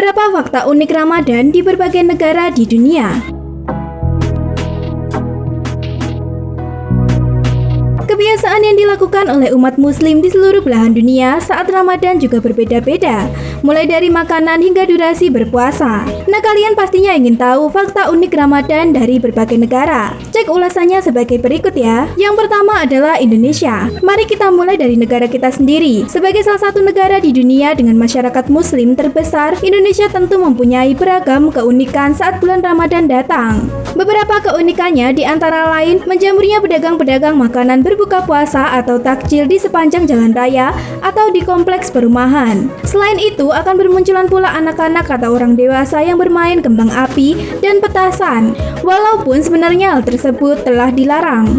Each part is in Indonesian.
Beberapa fakta unik Ramadan di berbagai negara di dunia. Kebiasaan yang dilakukan oleh umat muslim di seluruh belahan dunia saat Ramadan juga berbeda-beda, mulai dari makanan hingga durasi berpuasa. Nah, kalian pastinya ingin tahu fakta unik Ramadan dari berbagai negara. Cek ulasannya sebagai berikut ya. Yang pertama adalah Indonesia. Mari kita mulai dari negara kita sendiri. Sebagai salah satu negara di dunia dengan masyarakat muslim terbesar, Indonesia tentu mempunyai beragam keunikan saat bulan Ramadan datang. Beberapa keunikannya diantara lain menjamurnya pedagang-pedagang makanan berbuka puasa atau takjil di sepanjang jalan raya atau di kompleks perumahan. Selain itu, akan bermunculan pula anak-anak atau orang dewasa yang bermain kembang api dan petasan, walaupun sebenarnya hal tersebut telah dilarang.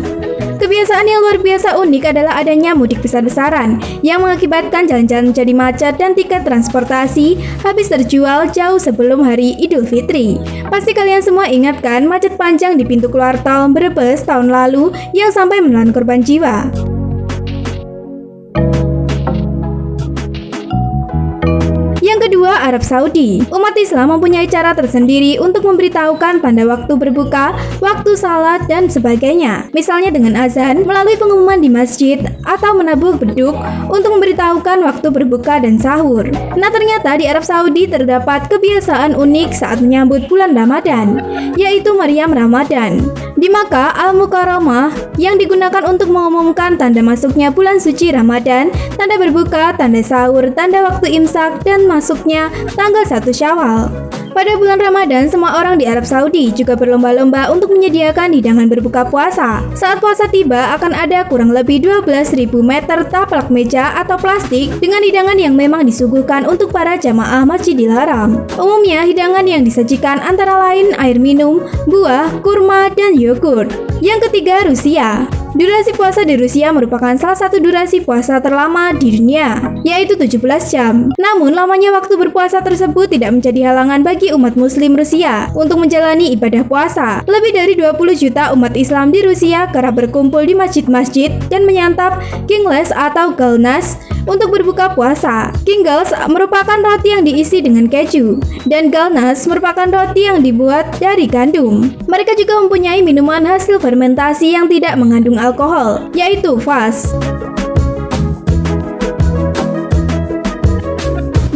Kebiasaan yang luar biasa unik adalah adanya mudik besar-besaran yang mengakibatkan jalan-jalan menjadi macet dan tiket transportasi habis terjual jauh sebelum hari Idul Fitri. Pasti kalian semua ingat kan macet panjang di pintu keluar tol Brebes tahun lalu yang sampai menelan korban jiwa. Yang kedua, Arab Saudi. Umat Islam mempunyai cara tersendiri untuk memberitahukan tanda waktu berbuka, waktu salat, dan sebagainya. Misalnya dengan azan, melalui pengumuman di masjid, atau menabuh beduk untuk memberitahukan waktu berbuka dan sahur. Nah, ternyata di Arab Saudi terdapat kebiasaan unik saat menyambut bulan Ramadan, yaitu Maryam Ramadan. Di Makkah, Al-Mukarramah yang digunakan untuk mengumumkan tanda masuknya bulan suci Ramadan, tanda berbuka, tanda sahur, tanda waktu imsak, dan masuknya tanggal 1 Syawal. Pada bulan Ramadan, semua orang di Arab Saudi juga berlomba-lomba untuk menyediakan hidangan berbuka puasa. Saat puasa tiba, akan ada kurang lebih 12.000 meter taplak meja atau plastik dengan hidangan yang memang disuguhkan untuk para jamaah Masjidil Haram. Umumnya, hidangan yang disajikan antara lain air minum, buah, kurma, dan yogurt. Yang ketiga, Rusia. Durasi puasa di Rusia merupakan salah satu durasi puasa terlama di dunia, yaitu 17 jam. Namun, lamanya waktu berpuasa tersebut tidak menjadi halangan bagi umat muslim Rusia untuk menjalani ibadah puasa. Lebih dari 20 juta umat Islam di Rusia kerap berkumpul di masjid-masjid dan menyantap kingles atau galnas untuk berbuka puasa. Kingles merupakan roti yang diisi dengan keju, dan galnas merupakan roti yang dibuat dari gandum. Mereka juga mempunyai minuman hasil fermentasi yang tidak mengandung alkohol, yaitu kvass.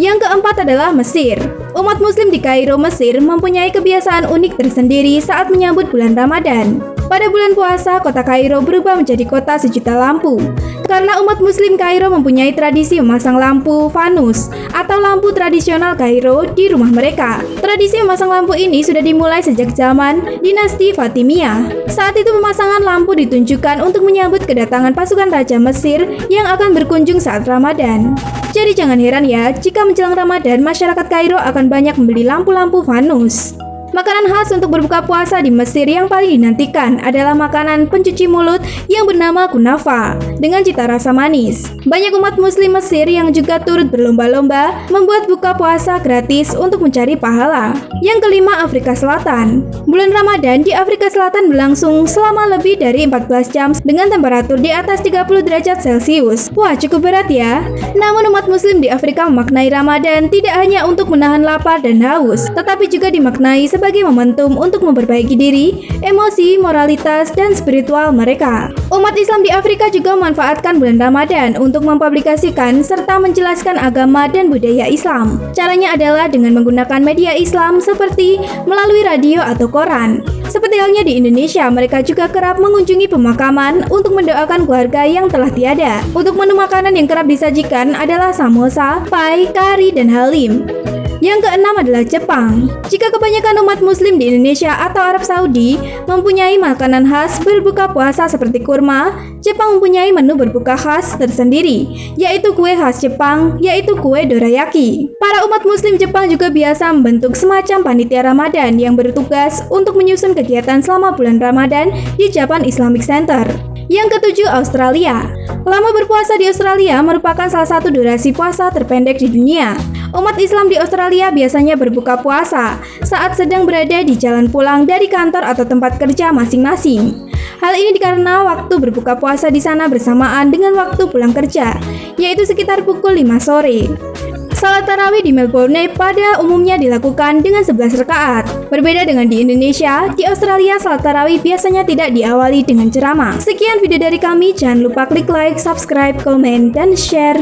Yang keempat adalah Mesir. Umat muslim di Kairo, Mesir mempunyai kebiasaan unik tersendiri saat menyambut bulan Ramadan. Pada bulan puasa, kota Kairo berubah menjadi kota sejuta lampu. Karena umat muslim Kairo mempunyai tradisi memasang lampu fanus atau lampu tradisional Kairo di rumah mereka. Tradisi memasang lampu ini sudah dimulai sejak zaman dinasti Fatimiyah. Saat itu pemasangan lampu ditunjukkan untuk menyambut kedatangan pasukan Raja Mesir yang akan berkunjung saat Ramadan. Jadi jangan heran ya jika menjelang Ramadan masyarakat Kairo akan banyak membeli lampu-lampu fanus. Makanan khas untuk berbuka puasa di Mesir yang paling dinantikan adalah makanan pencuci mulut yang bernama kunafa dengan cita rasa manis. Banyak umat muslim Mesir yang juga turut berlomba-lomba membuat buka puasa gratis untuk mencari pahala. Yang kelima, Afrika Selatan. Bulan Ramadan di Afrika Selatan berlangsung selama lebih dari 14 jam dengan temperatur di atas 30 derajat Celcius. Wah, cukup berat ya. Namun umat muslim di Afrika memaknai Ramadan tidak hanya untuk menahan lapar dan haus, tetapi juga dimaknai sebagai momentum untuk memperbaiki diri, emosi, moralitas, dan spiritual mereka. Umat Islam di Afrika juga memanfaatkan bulan Ramadan untuk mempublikasikan serta menjelaskan agama dan budaya Islam. Caranya adalah dengan menggunakan media Islam seperti melalui radio atau koran. Seperti halnya di Indonesia, mereka juga kerap mengunjungi pemakaman untuk mendoakan keluarga yang telah tiada. Untuk menu makanan yang kerap disajikan adalah samosa, pai, kari, dan halim. Yang keenam adalah Jepang. Jika kebanyakan umat muslim di Indonesia atau Arab Saudi mempunyai makanan khas berbuka puasa seperti kurma, Jepang mempunyai menu berbuka khas tersendiri, yaitu kue khas Jepang, yaitu kue dorayaki. Para umat muslim Jepang juga biasa membentuk semacam panitia Ramadan yang bertugas untuk menyusun kegiatan selama bulan Ramadan di Japan Islamic Center. Yang ketujuh, Australia. Lama berpuasa di Australia merupakan salah satu durasi puasa terpendek di dunia. Umat Islam di Australia biasanya berbuka puasa saat sedang berada di jalan pulang dari kantor atau tempat kerja masing-masing. Hal ini karena waktu berbuka puasa di sana bersamaan dengan waktu pulang kerja, yaitu sekitar pukul 5 sore. Salat tarawih di Melbourne pada umumnya dilakukan dengan 11 rakaat. Berbeda dengan di Indonesia, di Australia salat tarawih biasanya tidak diawali dengan ceramah. Sekian video dari kami, jangan lupa klik like, subscribe, komen, dan share.